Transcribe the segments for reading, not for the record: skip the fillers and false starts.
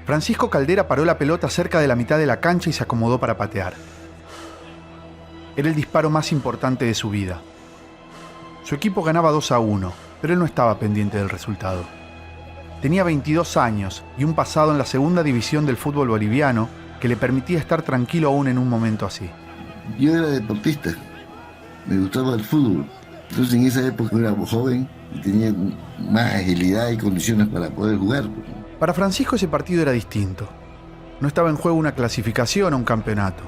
Francisco Caldera paró la pelota cerca de la mitad de la cancha y se acomodó para patear. Era el disparo más importante de su vida. Su equipo ganaba 2-1, pero él no estaba pendiente del resultado. Tenía 22 años y un pasado en la segunda división del fútbol boliviano que le permitía estar tranquilo aún en un momento así. Yo era deportista, me gustaba el fútbol. Entonces en esa época era joven y tenía más agilidad y condiciones para poder jugar. Para Francisco ese partido era distinto. No estaba en juego una clasificación o un campeonato.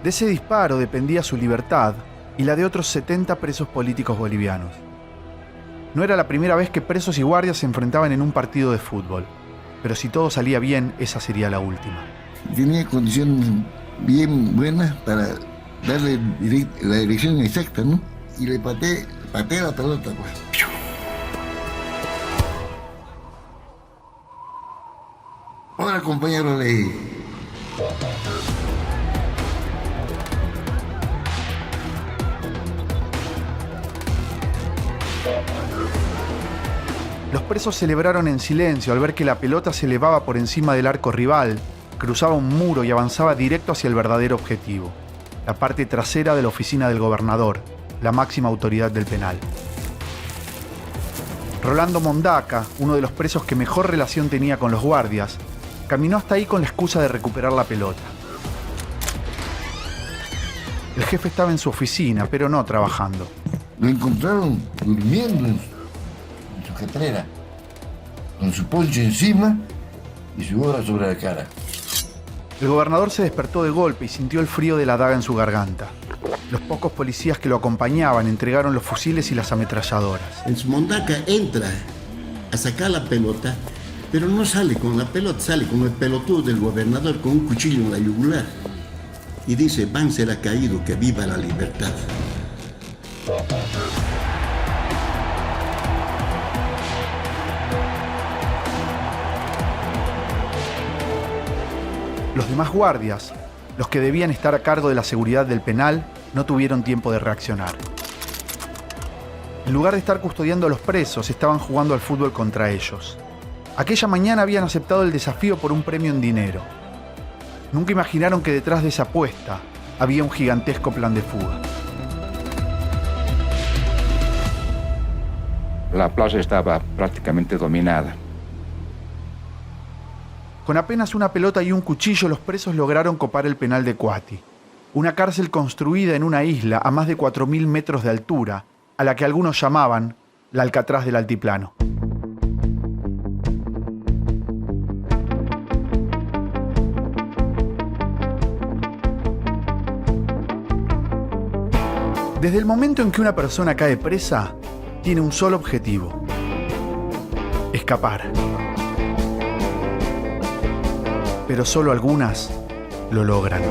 De ese disparo dependía su libertad y la de otros 70 presos políticos bolivianos. No era la primera vez que presos y guardias se enfrentaban en un partido de fútbol, pero si todo salía bien, esa sería la última. Tenía condiciones bien buenas para darle la dirección exacta, ¿no? Y le pateé la pelota, pues. Ahora, compañero, Los presos celebraron en silencio al ver que la pelota se elevaba por encima del arco rival, cruzaba un muro y avanzaba directo hacia el verdadero objetivo, la parte trasera de la oficina del gobernador, la máxima autoridad del penal. Rolando Mondaca, uno de los presos que mejor relación tenía con los guardias, caminó hasta ahí con la excusa de recuperar la pelota. El jefe estaba en su oficina, pero no trabajando. Lo encontraron durmiendo en su catrera, con su poncho encima y su gorra sobre la cara. El gobernador se despertó de golpe y sintió el frío de la daga en su garganta. Los pocos policías que lo acompañaban entregaron los fusiles y las ametralladoras. El Mondaca entra a sacar la pelota, pero no sale con la pelota, sale con el pelotudo del gobernador con un cuchillo en la yugular. Y dice: Banzer ha caído, que viva la libertad. Los demás guardias, los que debían estar a cargo de la seguridad del penal, no tuvieron tiempo de reaccionar. En lugar de estar custodiando a los presos, estaban jugando al fútbol contra ellos. Aquella mañana habían aceptado el desafío por un premio en dinero. Nunca imaginaron que detrás de esa apuesta había un gigantesco plan de fuga. La plaza estaba prácticamente dominada. Con apenas una pelota y un cuchillo, los presos lograron copar el penal de Cuati, una cárcel construida en una isla a más de 4.000 metros de altura, a la que algunos llamaban la Alcatraz del Altiplano. Desde el momento en que una persona cae presa, tiene un solo objetivo: escapar. Pero solo algunas lo logran.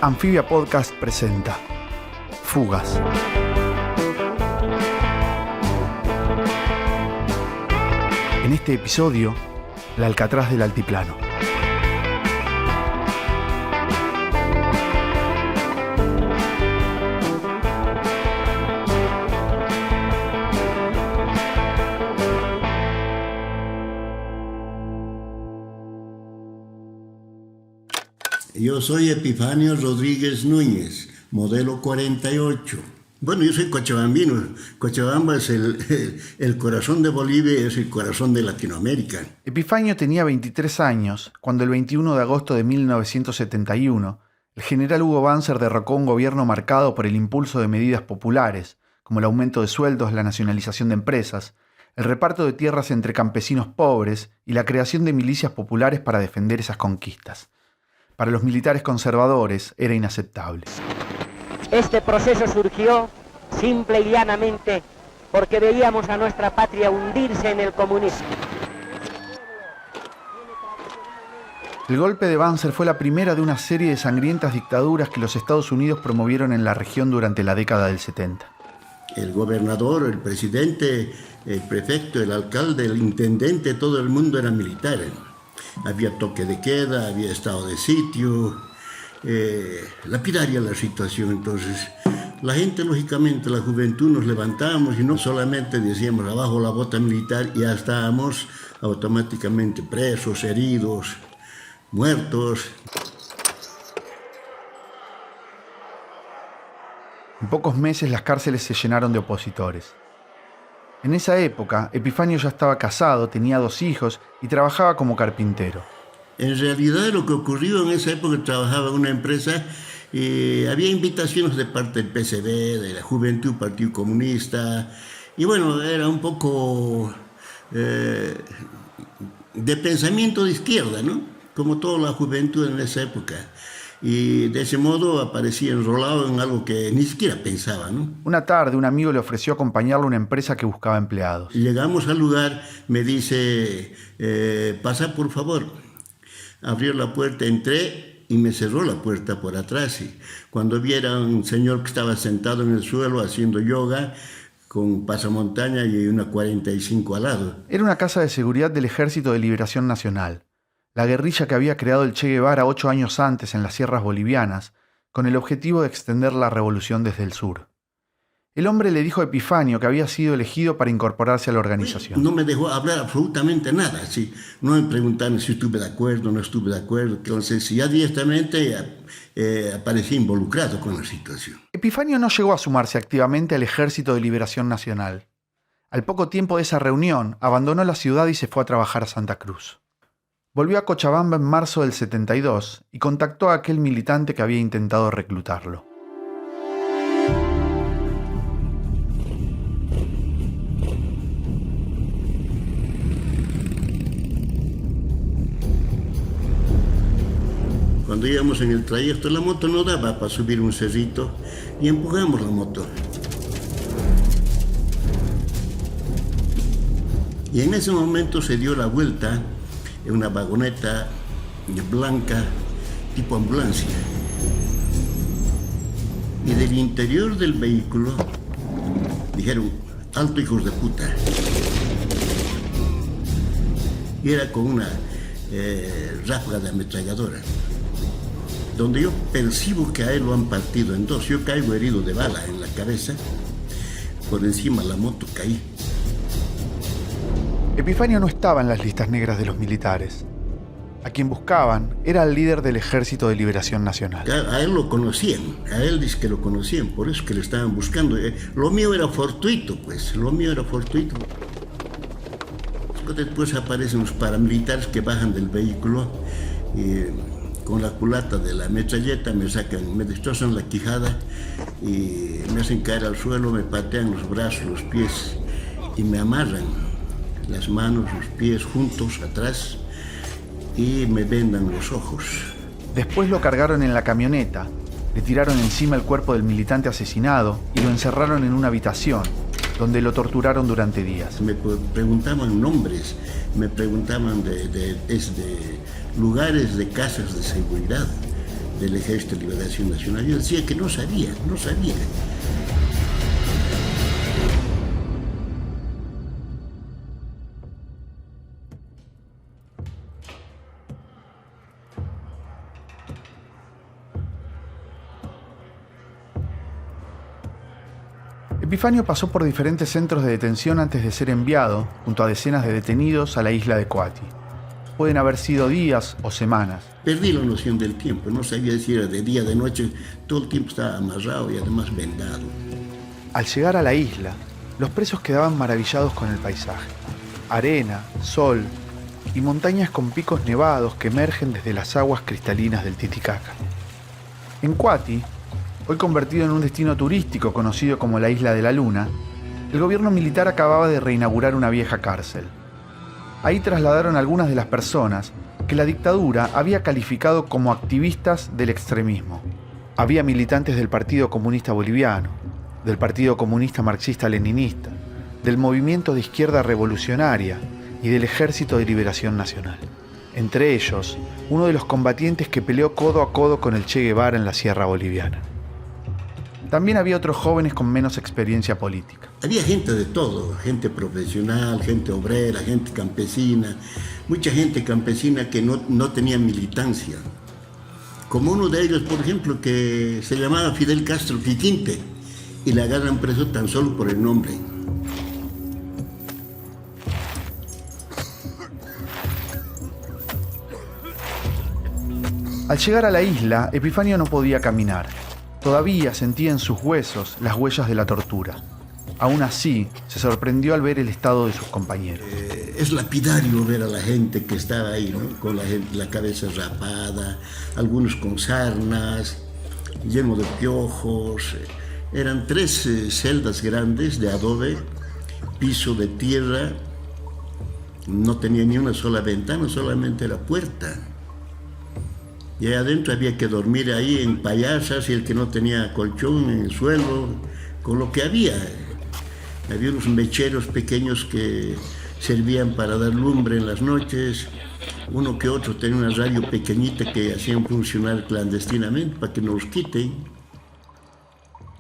Anfibia Podcast presenta Fugas. En este episodio, la Alcatraz del Altiplano. Yo soy Epifanio Rodríguez Núñez, modelo 48. Bueno, yo soy cochabambino. Cochabamba es el corazón de Bolivia, es el corazón de Latinoamérica. Epifanio tenía 23 años cuando el 21 de agosto de 1971 el general Hugo Banzer derrocó un gobierno marcado por el impulso de medidas populares, como el aumento de sueldos, la nacionalización de empresas, el reparto de tierras entre campesinos pobres y la creación de milicias populares para defender esas conquistas. Para los militares conservadores era inaceptable. Este proceso surgió simple y llanamente porque veíamos a nuestra patria hundirse en el comunismo. El golpe de Banzer fue la primera de una serie de sangrientas dictaduras que los Estados Unidos promovieron en la región durante la década del 70. El gobernador, el presidente, el prefecto, el alcalde, el intendente, todo el mundo era militar. Había toque de queda, había estado de sitio, lapidaria la situación. Entonces La gente, lógicamente, la juventud nos levantábamos y no solamente decíamos abajo la bota militar y ya estábamos automáticamente presos, heridos, muertos. En pocos meses las cárceles se llenaron de opositores. En esa época, Epifanio ya estaba casado, tenía 2 hijos y trabajaba como carpintero. En realidad lo que ocurrió en esa época, trabajaba en una empresa y había invitaciones de parte del PCB, de la Juventud Partido Comunista, y bueno, era un poco de pensamiento de izquierda, ¿no? Como toda la juventud en esa época. Y de ese modo aparecía enrolado en algo que ni siquiera pensaba, ¿no? Una tarde, un amigo le ofreció acompañarlo a una empresa que buscaba empleados. Llegamos al lugar, me dice, pasa por favor. Abrió la puerta, entré y me cerró la puerta por atrás. Y cuando vi era un señor que estaba sentado en el suelo haciendo yoga con pasamontaña y una 45 al lado. Era una casa de seguridad del Ejército de Liberación Nacional, la guerrilla que había creado el Che Guevara 8 años antes en las sierras bolivianas, con el objetivo de extender la revolución desde el sur. El hombre le dijo a Epifanio que había sido elegido para incorporarse a la organización. No me dejó hablar absolutamente nada, ¿sí? No me preguntaron si estuve de acuerdo o no estuve de acuerdo. Entonces, ya directamente aparecí involucrado con la situación. Epifanio no llegó a sumarse activamente al Ejército de Liberación Nacional. Al poco tiempo de esa reunión, abandonó la ciudad y se fue a trabajar a Santa Cruz. Volvió a Cochabamba en marzo del 72 y contactó a aquel militante que había intentado reclutarlo. Cuando íbamos en el trayecto, la moto no daba para subir un cerrito y empujamos la moto. Y en ese momento se dio la vuelta en una vagoneta blanca tipo ambulancia. Y del interior del vehículo dijeron, alto hijos de puta. Y era con una ráfaga de ametralladora, donde yo percibo que a él lo han partido en 2. Yo caigo herido de bala en la cabeza, por encima de la moto caí. Epifanio no estaba en las listas negras de los militares. A quien buscaban era el líder del Ejército de Liberación Nacional. A él lo conocían, a él dice que lo conocían, por eso que le estaban buscando. Lo mío era fortuito, pues, lo mío era fortuito. Después aparecen los paramilitares que bajan del vehículo y con la culata de la metralleta me sacan, me destrozan la quijada y me hacen caer al suelo, me patean los brazos, los pies y me amarran las manos, los pies juntos atrás y me vendan los ojos. Después lo cargaron en la camioneta, le tiraron encima el cuerpo del militante asesinado y lo encerraron en una habitación, donde lo torturaron durante días. Me preguntaban nombres, me preguntaban de lugares de casas de seguridad del Ejército de Liberación Nacional. Yo decía que no sabía. Epifanio pasó por diferentes centros de detención antes de ser enviado, junto a decenas de detenidos, a la isla de Coati. Pueden haber sido días o semanas. Perdí la noción del tiempo, no sabía si era de día, de noche, todo el tiempo estaba amarrado y además vendado. Al llegar a la isla, los presos quedaban maravillados con el paisaje. Arena, sol y montañas con picos nevados que emergen desde las aguas cristalinas del Titicaca. En Coati, hoy convertido en un destino turístico conocido como la Isla de la Luna, el gobierno militar acababa de reinaugurar una vieja cárcel. Ahí trasladaron algunas de las personas que la dictadura había calificado como activistas del extremismo. Había militantes del Partido Comunista Boliviano, del Partido Comunista Marxista-Leninista, del Movimiento de Izquierda Revolucionaria y del Ejército de Liberación Nacional. Entre ellos, uno de los combatientes que peleó codo a codo con el Che Guevara en la Sierra Boliviana. También había otros jóvenes con menos experiencia política. Había gente de todo, gente profesional, gente obrera, gente campesina, mucha gente campesina que no tenía militancia. Como uno de ellos, por ejemplo, que se llamaba Fidel Castro Quiquinte, y le agarran preso tan solo por el nombre. Al llegar a la isla, Epifanio no podía caminar. Todavía sentía en sus huesos las huellas de la tortura. Aún así, se sorprendió al ver el estado de sus compañeros. Es lapidario ver a la gente que estaba ahí, ¿no? Con la cabeza rapada, algunos con sarnas, lleno de piojos. Eran 3 celdas grandes de adobe, piso de tierra. No tenía ni una sola ventana, solamente la puerta. Y ahí adentro había que dormir ahí en payasas, y el que no tenía colchón en el suelo, con lo que había. Había unos mecheros pequeños que servían para dar lumbre en las noches. Uno que otro tenía una radio pequeñita que hacían funcionar clandestinamente para que no los quiten.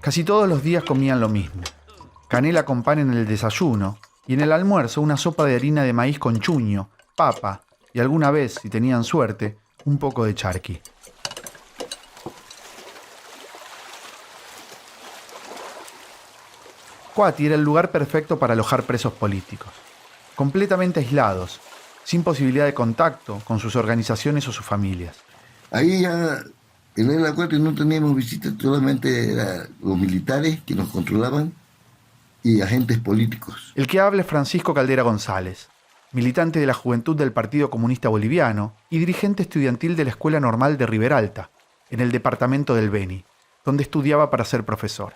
Casi todos los días comían lo mismo. Canela con pan en el desayuno y en el almuerzo una sopa de harina de maíz con chuño, papa y alguna vez, si tenían suerte, un poco de charqui. Kuati era el lugar perfecto para alojar presos políticos, completamente aislados, sin posibilidad de contacto con sus organizaciones o sus familias. Ahí ya en el acuario no teníamos visitas, solamente eran los militares que nos controlaban y agentes políticos. El que habla es Francisco Caldera González, militante de la Juventud del Partido Comunista Boliviano y dirigente estudiantil de la Escuela Normal de Riberalta, en el departamento del Beni, donde estudiaba para ser profesor.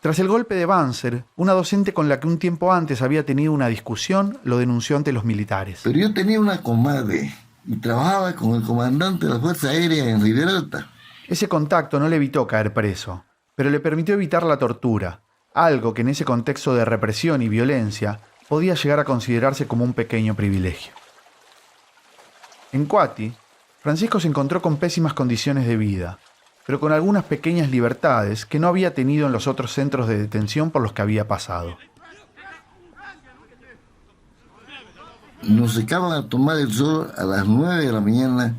Tras el golpe de Banzer, una docente con la que un tiempo antes había tenido una discusión lo denunció ante los militares. Pero yo tenía una comadre y trabajaba con el comandante de la Fuerza Aérea en Riberalta. Ese contacto no le evitó caer preso, pero le permitió evitar la tortura, algo que en ese contexto de represión y violencia podía llegar a considerarse como un pequeño privilegio. En Kuati, Francisco se encontró con pésimas condiciones de vida, pero con algunas pequeñas libertades que no había tenido en los otros centros de detención por los que había pasado. Nos secaban a tomar el sol a las 9 de la mañana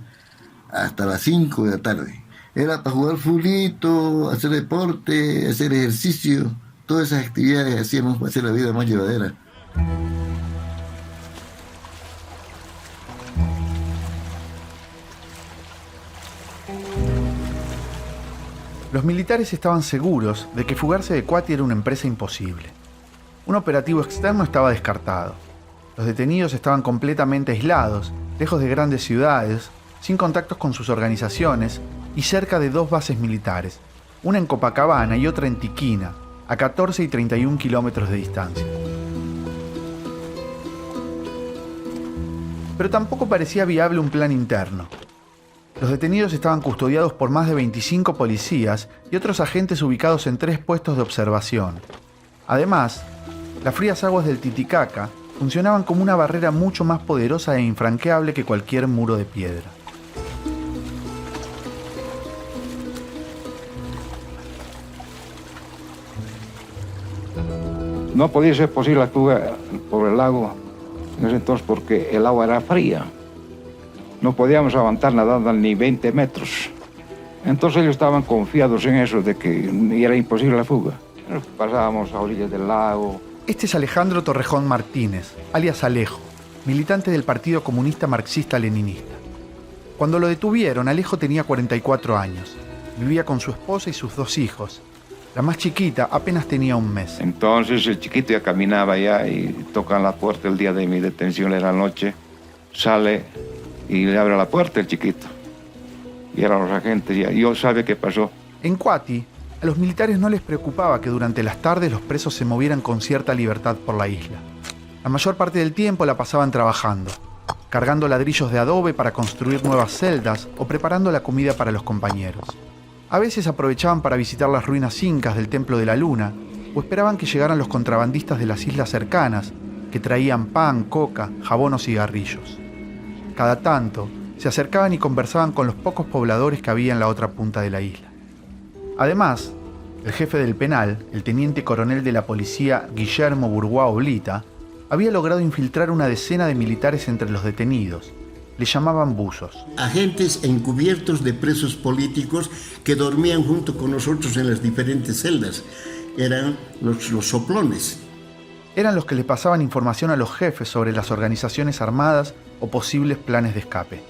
hasta las 5 de la tarde. Era para jugar fulito, hacer deporte, hacer ejercicio. Todas esas actividades hacíamos para hacer la vida más llevadera. Los militares estaban seguros de que fugarse de Kuati era una empresa imposible. Un operativo externo estaba descartado. Los detenidos estaban completamente aislados, lejos de grandes ciudades, sin contactos con sus organizaciones y cerca de 2 bases militares, una en Copacabana y otra en Tiquina, a 14 y 31 kilómetros de distancia. Pero tampoco parecía viable un plan interno. Los detenidos estaban custodiados por más de 25 policías y otros agentes ubicados en 3 puestos de observación. Además, las frías aguas del Titicaca funcionaban como una barrera mucho más poderosa e infranqueable que cualquier muro de piedra. No podía ser posible la fuga por el lago en ese entonces porque el agua era fría. No podíamos aguantar nadando ni 20 metros. Entonces ellos estaban confiados en eso, de que era imposible la fuga. Pasábamos a orillas del lago. Este es Alejandro Torrejón Martínez, alias Alejo, militante del Partido Comunista Marxista-Leninista. Cuando lo detuvieron, Alejo tenía 44 años. Vivía con su esposa y sus 2 hijos. La más chiquita apenas tenía 1 mes. Entonces el chiquito ya caminaba ya y tocan la puerta el día de mi detención, era la noche. Sale y le abre la puerta el chiquito. Y eran los agentes, y yo sabe qué pasó. En Kuati, a los militares no les preocupaba que durante las tardes los presos se movieran con cierta libertad por la isla. La mayor parte del tiempo la pasaban trabajando, cargando ladrillos de adobe para construir nuevas celdas o preparando la comida para los compañeros. A veces aprovechaban para visitar las ruinas incas del Templo de la Luna o esperaban que llegaran los contrabandistas de las islas cercanas que traían pan, coca, jabón o cigarrillos. Cada tanto, se acercaban y conversaban con los pocos pobladores que había en la otra punta de la isla. Además, el jefe del penal, el teniente coronel de la policía Guillermo Burguá Oblita, había logrado infiltrar una decena de militares entre los detenidos. Le llamaban buzos. Agentes encubiertos de presos políticos que dormían junto con nosotros en las diferentes celdas. eran los soplones. Eran los que le pasaban información a los jefes sobre las organizaciones armadas o posibles planes de escape.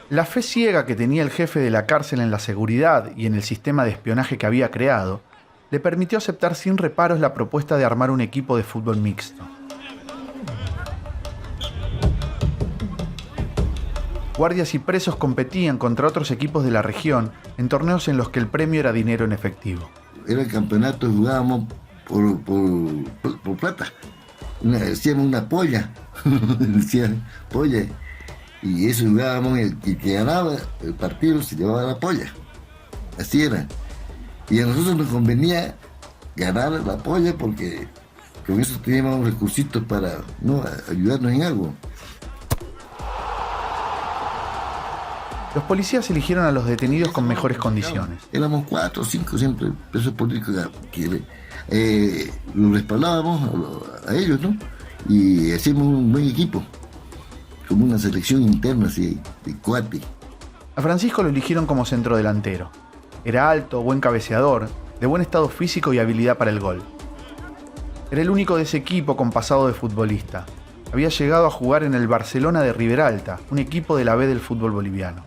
La fe ciega que tenía el jefe de la cárcel en la seguridad y en el sistema de espionaje que había creado, le permitió aceptar sin reparos la propuesta de armar un equipo de fútbol mixto. Guardias y presos competían contra otros equipos de la región en torneos en los que el premio era dinero en efectivo. Era el campeonato, jugábamos por plata. Hacíamos una polla, decían polla. Y eso jugábamos, el que ganaba el partido se llevaba la polla. Así era. Y a nosotros nos convenía ganar la polla porque con eso teníamos recursitos para ayudarnos en algo. Los policías eligieron a los detenidos con mejores condiciones. Éramos 4 o 5 siempre presos políticos que los respaldábamos a ellos, ¿no? Y hacíamos un buen equipo, como una selección interna así, de cuate. A Francisco lo eligieron como centrodelantero. Era alto, buen cabeceador, de buen estado físico y habilidad para el gol. Era el único de ese equipo con pasado de futbolista. Había llegado a jugar en el Barcelona de Riberalta, un equipo de la B del fútbol boliviano.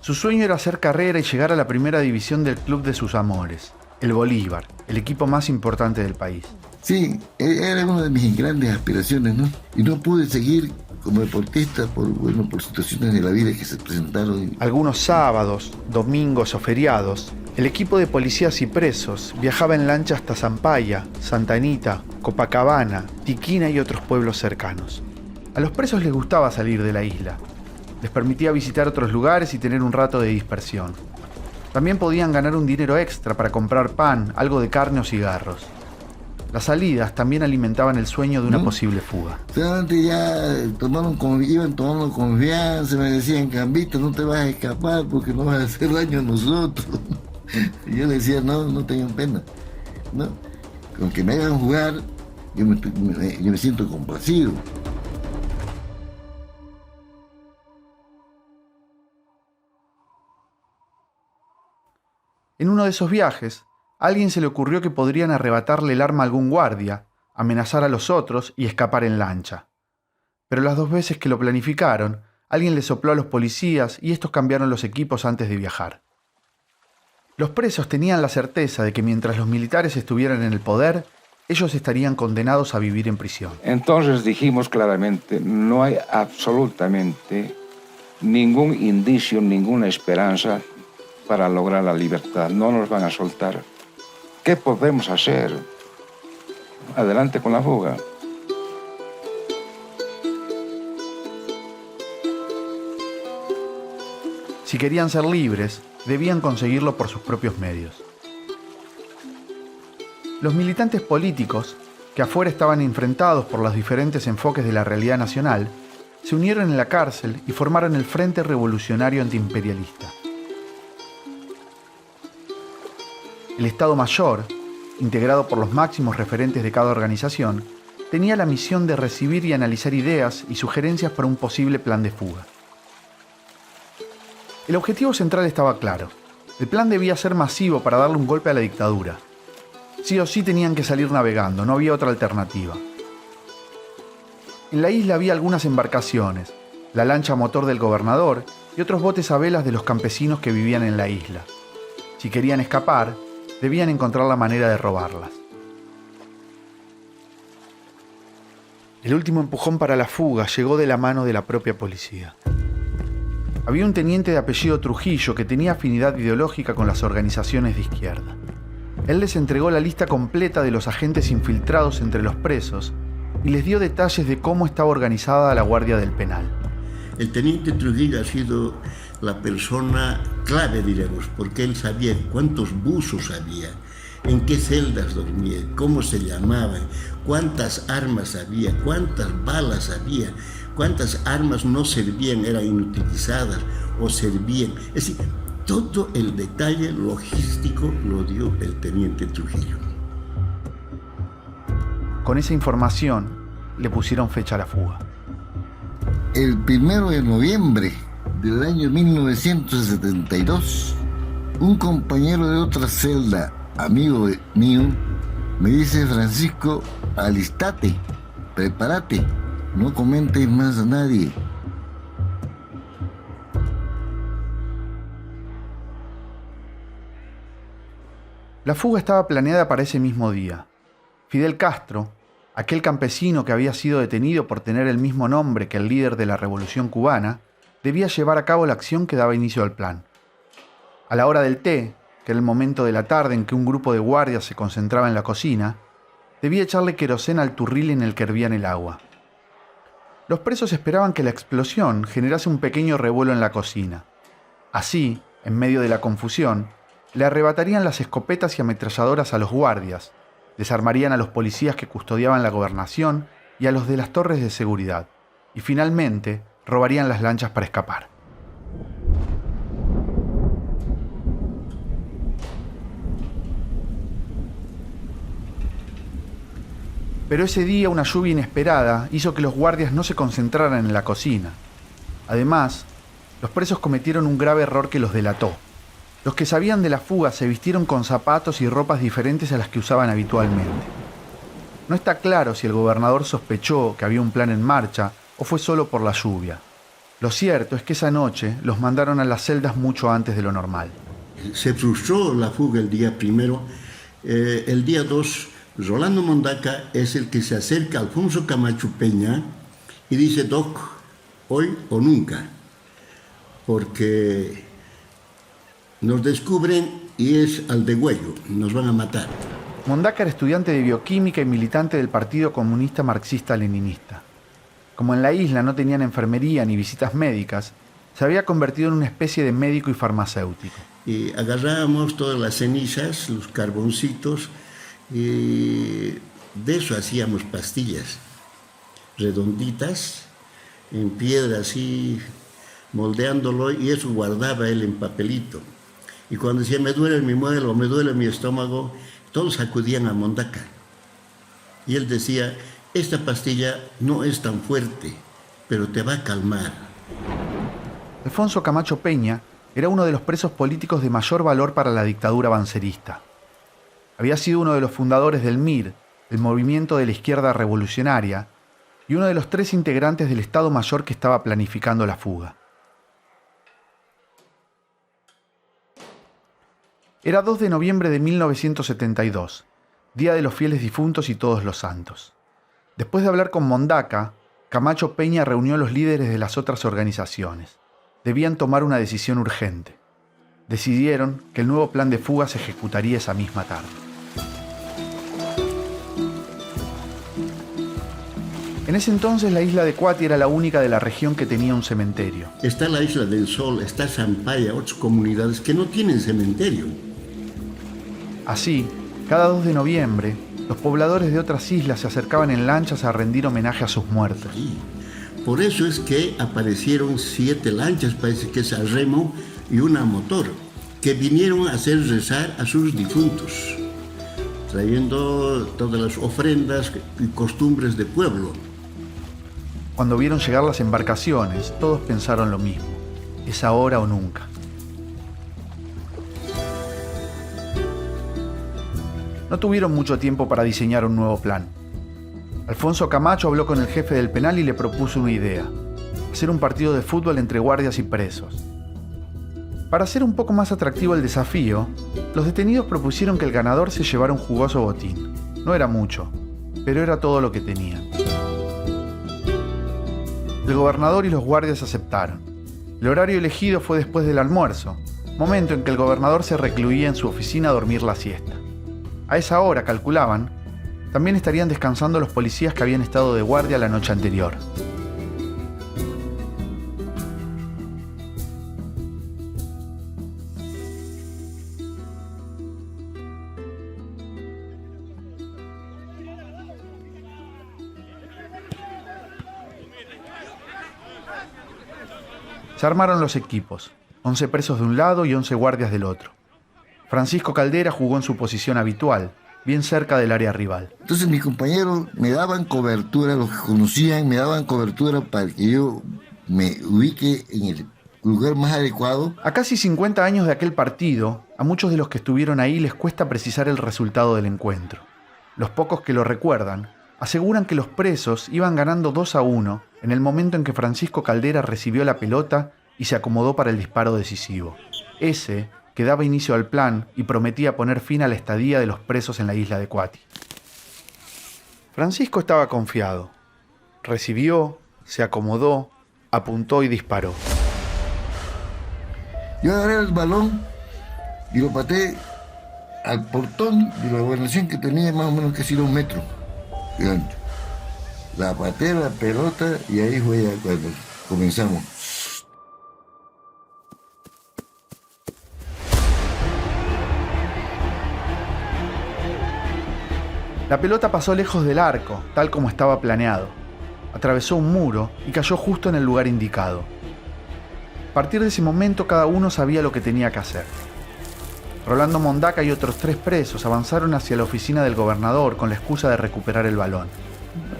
Su sueño era hacer carrera y llegar a la primera división del club de sus amores, el Bolívar, el equipo más importante del país. Sí, era una de mis grandes aspiraciones, ¿no? Y no pude seguir como deportista por situaciones de la vida que se presentaron. Algunos sábados, domingos o feriados, el equipo de policías y presos viajaba en lancha hasta Zampaya, Santa Anita, Copacabana, Tiquina y otros pueblos cercanos. A los presos les gustaba salir de la isla. Les permitía visitar otros lugares y tener un rato de dispersión. También podían ganar un dinero extra para comprar pan, algo de carne o cigarros. Las salidas también alimentaban el sueño de una posible fuga. Solamente ya iban tomando confianza, me decían, Cambito, no te vas a escapar porque no vas a hacer daño a nosotros. Y yo le decía, no tengan pena. No, con que me hagan jugar, yo me siento complacido. En uno de esos viajes, a alguien se le ocurrió que podrían arrebatarle el arma a algún guardia, amenazar a los otros y escapar en lancha. Pero las 2 veces que lo planificaron, alguien le sopló a los policías y estos cambiaron los equipos antes de viajar. Los presos tenían la certeza de que mientras los militares estuvieran en el poder, ellos estarían condenados a vivir en prisión. Entonces dijimos claramente, no hay absolutamente ningún indicio, ninguna esperanza para lograr la libertad. No nos van a soltar. ¿Qué podemos hacer? Adelante con la fuga. Si querían ser libres, debían conseguirlo por sus propios medios. Los militantes políticos, que afuera estaban enfrentados por los diferentes enfoques de la realidad nacional, se unieron en la cárcel y formaron el Frente Revolucionario Antiimperialista. El Estado Mayor, integrado por los máximos referentes de cada organización, tenía la misión de recibir y analizar ideas y sugerencias para un posible plan de fuga. El objetivo central estaba claro. El plan debía ser masivo para darle un golpe a la dictadura. Sí o sí tenían que salir navegando, no había otra alternativa. En la isla había algunas embarcaciones, la lancha motor del gobernador y otros botes a velas de los campesinos que vivían en la isla. Si querían escapar, debían encontrar la manera de robarlas. El último empujón para la fuga llegó de la mano de la propia policía. Había un teniente de apellido Trujillo que tenía afinidad ideológica con las organizaciones de izquierda. Él les entregó la lista completa de los agentes infiltrados entre los presos y les dio detalles de cómo estaba organizada la guardia del penal. El teniente Trujillo ha sido la persona clave, diremos, porque él sabía cuántos buzos había, en qué celdas dormía, cómo se llamaban, cuántas armas había, cuántas balas había, cuántas armas no servían, eran inutilizadas o servían. Es decir, Todo el detalle logístico lo dio el teniente Trujillo. Con esa información le pusieron fecha a la fuga. El 1 de noviembre del año 1972, un compañero de otra celda, amigo mío, me dice: Francisco, alistate, prepárate, no comentes más a nadie. La fuga estaba planeada para ese mismo día. Fidel Castro, aquel campesino que había sido detenido por tener el mismo nombre que el líder de la Revolución Cubana, debía llevar a cabo la acción que daba inicio al plan. A la hora del té, que era el momento de la tarde en que un grupo de guardias se concentraba en la cocina, debía echarle queroseno al turril en el que hervían el agua. Los presos esperaban que la explosión generase un pequeño revuelo en la cocina. Así, en medio de la confusión, le arrebatarían las escopetas y ametralladoras a los guardias, desarmarían a los policías que custodiaban la gobernación y a los de las torres de seguridad, y finalmente robarían las lanchas para escapar. Pero ese día una lluvia inesperada hizo que los guardias no se concentraran en la cocina. Además, los presos cometieron un grave error que los delató. Los que sabían de la fuga se vistieron con zapatos y ropas diferentes a las que usaban habitualmente. No está claro si el gobernador sospechó que había un plan en marcha o fue solo por la lluvia. Lo cierto es que esa noche los mandaron a las celdas mucho antes de lo normal. Se frustró la fuga el día 1. El día 2, Rolando Mondaca es el que se acerca a Alfonso Camacho Peña y dice: Doc, hoy o nunca, porque nos descubren y es al degüello, nos van a matar. Mondaca era estudiante de bioquímica y militante del Partido Comunista Marxista-Leninista. Como en la isla no tenían enfermería ni visitas médicas, se había convertido en una especie de médico y farmacéutico. Y agarrábamos todas las cenizas, los carboncitos, y de eso hacíamos pastillas redonditas, en piedra así, moldeándolo, y eso guardaba él en papelito. Y cuando decía: me duele mi muela o me duele mi estómago, todos acudían a Mondaca. Y él decía: esta pastilla no es tan fuerte, pero te va a calmar. Alfonso Camacho Peña era uno de los presos políticos de mayor valor para la dictadura bancerista. Había sido uno de los fundadores del MIR, el Movimiento de la Izquierda Revolucionaria, y uno de los 3 integrantes del Estado Mayor que estaba planificando la fuga. Era 2 de noviembre de 1972, Día de los Fieles Difuntos y Todos los Santos. Después de hablar con Mondaca, Camacho Peña reunió a los líderes de las otras organizaciones. Debían tomar una decisión urgente. Decidieron que el nuevo plan de fuga se ejecutaría esa misma tarde. En ese entonces la isla de Cuati era la única de la región que tenía un cementerio. Está la Isla del Sol, está Zampaya, otras comunidades que no tienen cementerio. Así, cada 2 de noviembre, los pobladores de otras islas se acercaban en lanchas a rendir homenaje a sus muertos. Sí. Por eso es que aparecieron 7 lanchas, parece que es a remo y una a motor, que vinieron a hacer rezar a sus difuntos, trayendo todas las ofrendas y costumbres del pueblo. Cuando vieron llegar las embarcaciones, todos pensaron lo mismo: es ahora o nunca. No tuvieron mucho tiempo para diseñar un nuevo plan. Alfonso Camacho habló con el jefe del penal y le propuso una idea: hacer un partido de fútbol entre guardias y presos. Para hacer un poco más atractivo el desafío, los detenidos propusieron que el ganador se llevara un jugoso botín. No era mucho, pero era todo lo que tenían. El gobernador y los guardias aceptaron. El horario elegido fue después del almuerzo, momento en que el gobernador se recluía en su oficina a dormir la siesta. A esa hora, calculaban, también estarían descansando los policías que habían estado de guardia la noche anterior. Se armaron los equipos. 11 presos de un lado y 11 guardias del otro. Francisco Caldera jugó en su posición habitual, bien cerca del área rival. Entonces mis compañeros me daban cobertura, los que conocían me daban cobertura para que yo me ubique en el lugar más adecuado. A casi 50 años de aquel partido, a muchos de los que estuvieron ahí les cuesta precisar el resultado del encuentro. Los pocos que lo recuerdan aseguran que los presos iban ganando 2-1 en el momento en que Francisco Caldera recibió la pelota y se acomodó para el disparo decisivo. Ese que daba inicio al plan y prometía poner fin a la estadía de los presos en la isla de Cuati. Francisco estaba confiado. Recibió, se acomodó, apuntó y disparó. Yo agarré el balón y lo pateé al portón de la gobernación, que tenía más o menos casi 2 metros de ancho. La pateé la pelota y ahí fue ya cuando comenzamos. La pelota pasó lejos del arco, tal como estaba planeado. Atravesó un muro y cayó justo en el lugar indicado. A partir de ese momento cada uno sabía lo que tenía que hacer. Rolando Mondaca y otros 3 presos avanzaron hacia la oficina del gobernador con la excusa de recuperar el balón.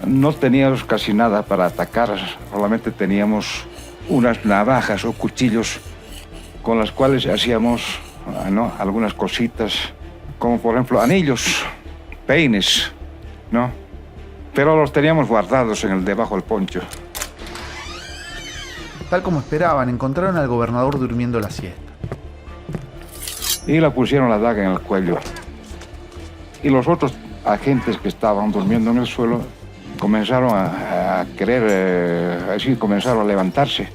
No teníamos casi nada para atacar, solamente teníamos unas navajas o cuchillos con las cuales hacíamos algunas cositas, como por ejemplo anillos, peines, ¿no? Pero los teníamos guardados debajo del poncho. Tal como esperaban, encontraron al gobernador durmiendo la siesta. Y le pusieron la daga en el cuello. Y los otros agentes que estaban durmiendo en el suelo comenzaron a comenzaron a levantarse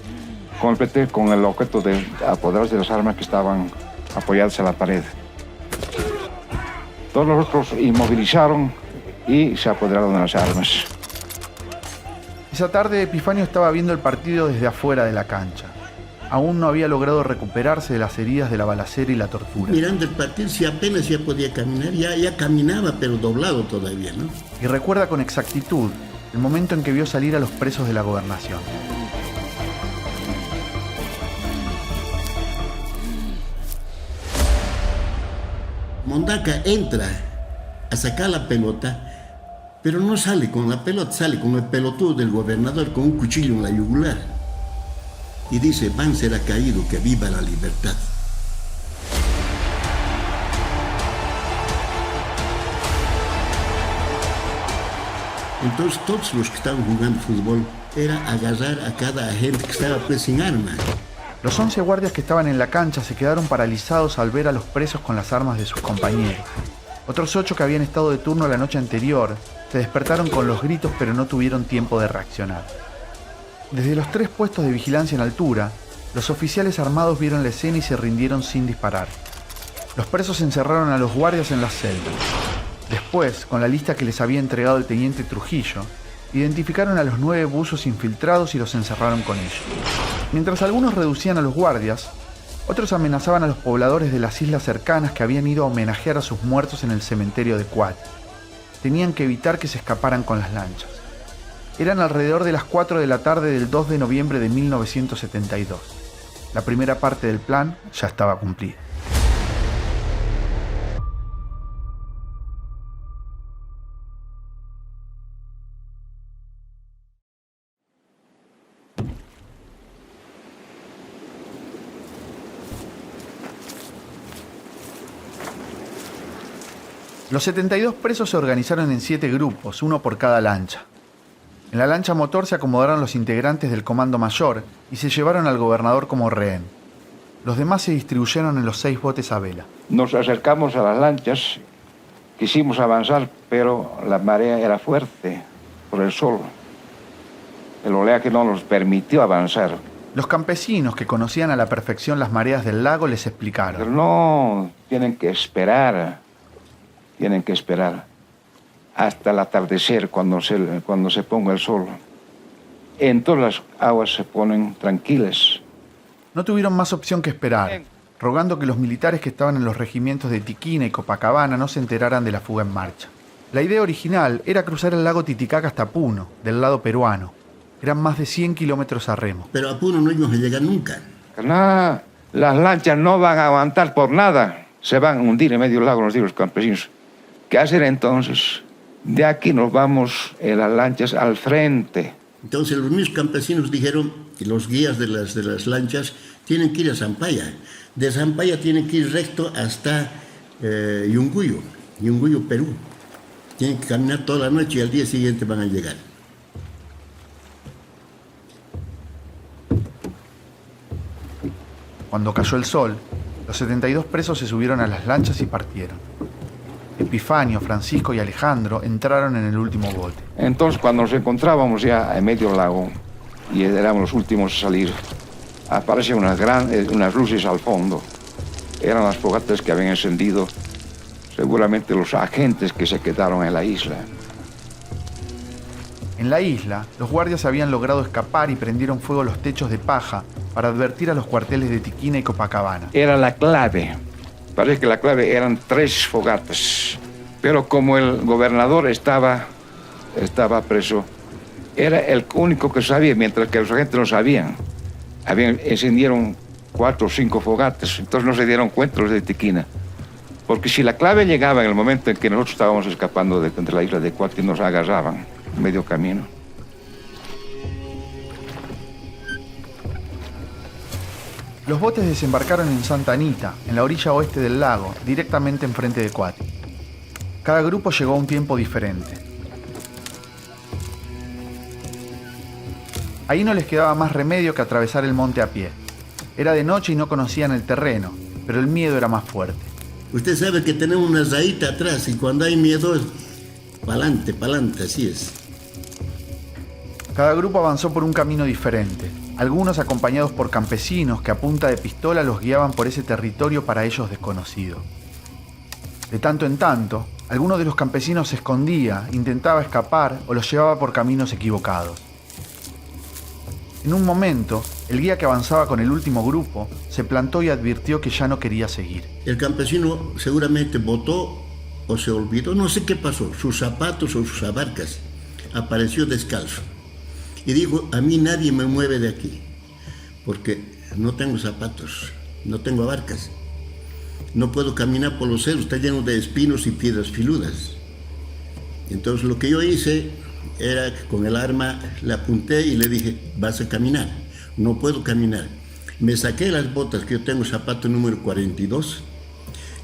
con el objeto de apoderarse de las armas que estaban apoyadas a la pared. Todos los otros inmovilizaron y se apoderaron de las armas. Esa tarde Epifanio estaba viendo el partido desde afuera de la cancha. Aún no había logrado recuperarse de las heridas de la balacera y la tortura. Mirando el partido, si apenas ya podía caminar, ya caminaba, pero doblado todavía, ¿no? Y recuerda con exactitud el momento en que vio salir a los presos de la gobernación. Mondaca entra a sacar la pelota, pero no sale con la pelota, sale con el pelotudo del gobernador con un cuchillo en la yugular. Y dice: Banzer ha caído, que viva la libertad. Entonces todos los que estaban jugando fútbol era agarrar a cada agente que estaba pues sin arma. Los 11 guardias que estaban en la cancha se quedaron paralizados al ver a los presos con las armas de sus compañeros. Otros 8 que habían estado de turno la noche anterior se despertaron con los gritos, pero no tuvieron tiempo de reaccionar. Desde los 3 puestos de vigilancia en altura, los oficiales armados vieron la escena y se rindieron sin disparar. Los presos encerraron a los guardias en las celdas. Después, con la lista que les había entregado el teniente Trujillo, identificaron a los 9 buzos infiltrados y los encerraron con ellos. Mientras algunos reducían a los guardias, otros amenazaban a los pobladores de las islas cercanas que habían ido a homenajear a sus muertos en el cementerio de Cuati. Tenían que evitar que se escaparan con las lanchas. Eran alrededor de las 4 de la tarde del 2 de noviembre de 1972. La primera parte del plan ya estaba cumplida. Los 72 presos se organizaron en 7 grupos, uno por cada lancha. En la lancha motor se acomodaron los integrantes del Comando Mayor y se llevaron al gobernador como rehén. Los demás se distribuyeron en los 6 botes a vela. Nos acercamos a las lanchas, quisimos avanzar, pero la marea era fuerte por el sol. El oleaje no nos permitió avanzar. Los campesinos, que conocían a la perfección las mareas del lago, les explicaron. Pero no, tienen que esperar hasta el atardecer, cuando se ponga el sol. Entonces las aguas se ponen tranquilas. No tuvieron más opción que esperar, rogando que los militares que estaban en los regimientos de Tiquina y Copacabana no se enteraran de la fuga en marcha. La idea original era cruzar el lago Titicaca hasta Puno, del lado peruano. Eran más de 100 kilómetros a remo. Pero a Puno no íbamos a llegar nunca. Nada, Las lanchas no van a aguantar por nada, se van a hundir en medio del lago, nos dijeron los campesinos. ¿Qué hacer entonces? De aquí nos vamos en las lanchas al frente. Entonces los mismos campesinos dijeron que los guías de las lanchas tienen que ir a Zampaya. De Zampaya tienen que ir recto hasta Yunguyo, Perú. Tienen que caminar toda la noche y al día siguiente van a llegar. Cuando cayó el sol, los 72 presos se subieron a las lanchas y partieron. Epifanio, Francisco y Alejandro entraron en el último bote. Entonces, cuando nos encontrábamos ya en medio del lago y éramos los últimos a salir, aparecen unas luces al fondo. Eran las fogatas que habían encendido seguramente los agentes que se quedaron en la isla. En la isla, los guardias habían logrado escapar y prendieron fuego los techos de paja para advertir a los cuarteles de Tiquina y Copacabana. Era la clave. Parece que la clave eran 3 fogatas. Pero como el gobernador estaba preso, era el único que sabía, mientras que los agentes no sabían. Encendieron 4 o 5 fogatas, entonces no se dieron cuenta los de Tiquina. Porque si la clave llegaba en el momento en que nosotros estábamos escapando de la isla de Cuati, nos agarraban medio camino. Los botes desembarcaron en Santa Anita, en la orilla oeste del lago, directamente enfrente de Cuati. Cada grupo llegó a un tiempo diferente. Ahí no les quedaba más remedio que atravesar el monte a pie. Era de noche y no conocían el terreno, pero el miedo era más fuerte. Usted sabe que tenemos una zaita atrás y cuando hay miedo, pa'lante, así es. Cada grupo avanzó por un camino diferente, algunos acompañados por campesinos que a punta de pistola los guiaban por ese territorio para ellos desconocido. De tanto en tanto, alguno de los campesinos se escondía, intentaba escapar o los llevaba por caminos equivocados. En un momento, el guía que avanzaba con el último grupo se plantó y advirtió que ya no quería seguir. El campesino seguramente botó o se olvidó, no sé qué pasó, sus zapatos o sus abarcas. Apareció descalzo y dijo, a mí nadie me mueve de aquí, porque no tengo zapatos, no tengo abarcas. No puedo caminar por los cerros, está lleno de espinos y piedras filudas. Entonces lo que yo hice era que con el arma le apunté y le dije, vas a caminar. No puedo caminar. Me saqué las botas, que yo tengo zapato número 42,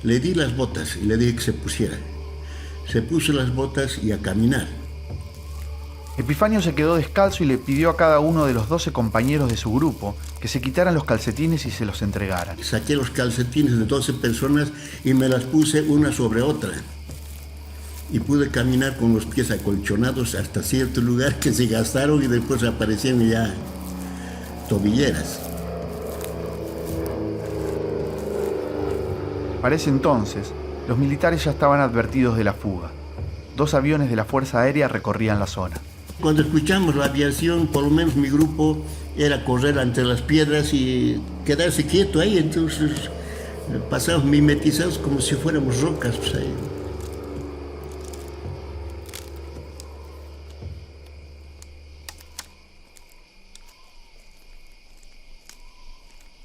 le di las botas y le dije que se pusiera. Se puso las botas y a caminar. Epifanio se quedó descalzo y le pidió a cada uno de los 12 compañeros de su grupo que se quitaran los calcetines y se los entregaran. Saqué los calcetines de 12 personas y me las puse una sobre otra. Y pude caminar con los pies acolchonados hasta cierto lugar que se gastaron y después aparecieron ya tobilleras. Para ese entonces, los militares ya estaban advertidos de la fuga. 2 aviones de la Fuerza Aérea recorrían la zona. Cuando escuchamos la aviación, por lo menos mi grupo era correr entre las piedras y quedarse quieto ahí. Entonces pasamos mimetizados como si fuéramos rocas, pues, ahí.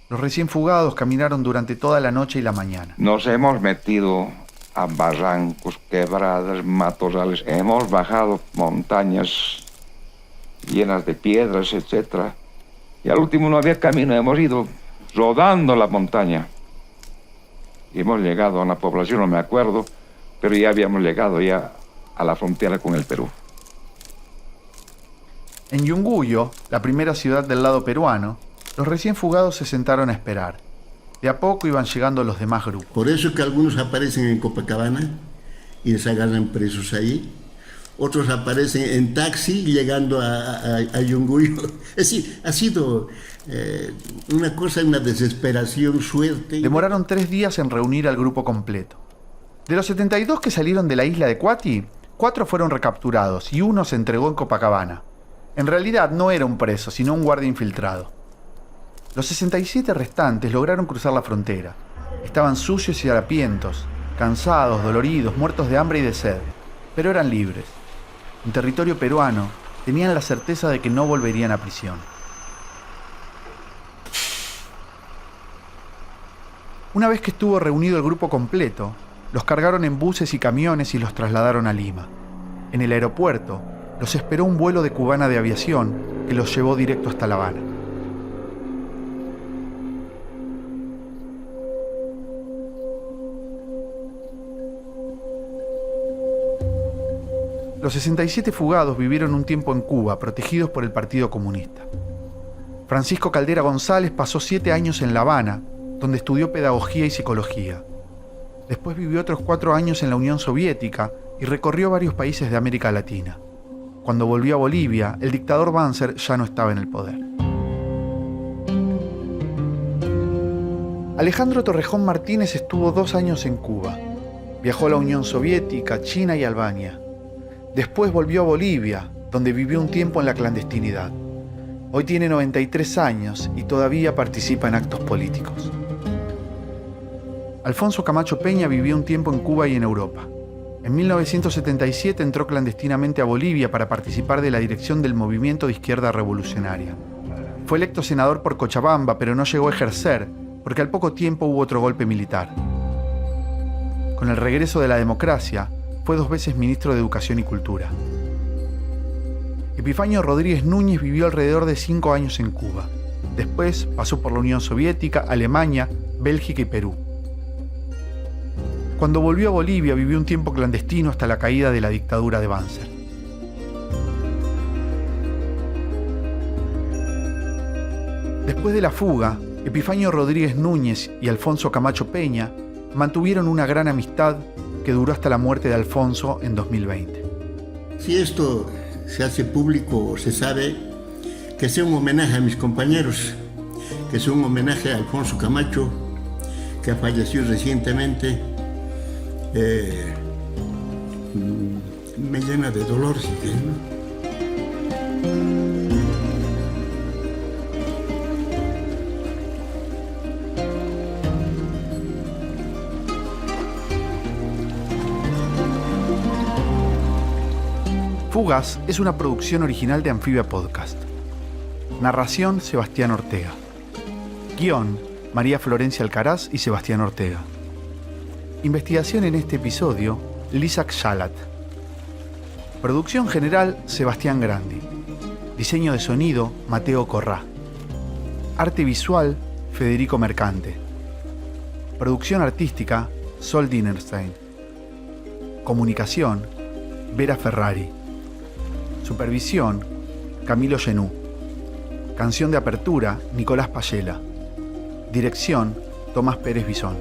Los recién fugados caminaron durante toda la noche y la mañana. Nos hemos metido a barrancos, quebradas, matorrales. Hemos bajado montañas llenas de piedras, etc. Y al último no había camino. Hemos ido rodando la montaña. Y hemos llegado a una población, no me acuerdo, pero ya habíamos llegado ya a la frontera con el Perú. En Yunguyo, la primera ciudad del lado peruano, los recién fugados se sentaron a esperar. De a poco iban llegando los demás grupos. Por eso que algunos aparecen en Copacabana y les agarran presos ahí. Otros aparecen en taxi llegando a Yunguyo. Es decir, ha sido una cosa, una desesperación, suerte. Demoraron 3 días en reunir al grupo completo. De los 72 que salieron de la isla de Cuati, 4 fueron recapturados y 1 se entregó en Copacabana. En realidad no era un preso, sino un guardia infiltrado. Los 67 restantes lograron cruzar la frontera. Estaban sucios y harapientos, cansados, doloridos, muertos de hambre y de sed, pero eran libres. En territorio peruano, tenían la certeza de que no volverían a prisión. Una vez que estuvo reunido el grupo completo, los cargaron en buses y camiones y los trasladaron a Lima. En el aeropuerto, los esperó un vuelo de Cubana de Aviación que los llevó directo hasta La Habana. Los 67 fugados vivieron un tiempo en Cuba, protegidos por el Partido Comunista. Francisco Caldera González pasó 7 años en La Habana, donde estudió pedagogía y psicología. Después vivió otros 4 años en la Unión Soviética y recorrió varios países de América Latina. Cuando volvió a Bolivia, el dictador Banzer ya no estaba en el poder. Alejandro Torrejón Martínez estuvo 2 años en Cuba. Viajó a la Unión Soviética, China y Albania. Después volvió a Bolivia, donde vivió un tiempo en la clandestinidad. Hoy tiene 93 años y todavía participa en actos políticos. Alfonso Camacho Peña vivió un tiempo en Cuba y en Europa. En 1977 entró clandestinamente a Bolivia para participar de la dirección del Movimiento de Izquierda Revolucionaria. Fue electo senador por Cochabamba, pero no llegó a ejercer porque al poco tiempo hubo otro golpe militar. Con el regreso de la democracia, fue 2 veces ministro de Educación y Cultura. Epifanio Rodríguez Núñez vivió alrededor de 5 años en Cuba. Después pasó por la Unión Soviética, Alemania, Bélgica y Perú. Cuando volvió a Bolivia vivió un tiempo clandestino hasta la caída de la dictadura de Banzer. Después de la fuga, Epifanio Rodríguez Núñez y Alfonso Camacho Peña mantuvieron una gran amistad que duró hasta la muerte de Alfonso en 2020. Si esto se hace público o se sabe, que sea un homenaje a mis compañeros, que sea un homenaje a Alfonso Camacho, que ha fallecido recientemente, me llena de dolor, si quieres, ¿no? Fugas es una producción original de Anfibia Podcast. Narración: Sebastián Ortega. Guión: María Florencia Alcaraz y Sebastián Ortega. Investigación en este episodio: Lisak Shalat. Producción general: Sebastián Grandi. Diseño de sonido: Mateo Corrá. Arte visual: Federico Mercante. Producción artística: Sol Dinerstein. Comunicación: Vera Ferrari. Supervisión: Camilo Genú. Canción de apertura: Nicolás Payela. Dirección: Tomás Pérez Bisón.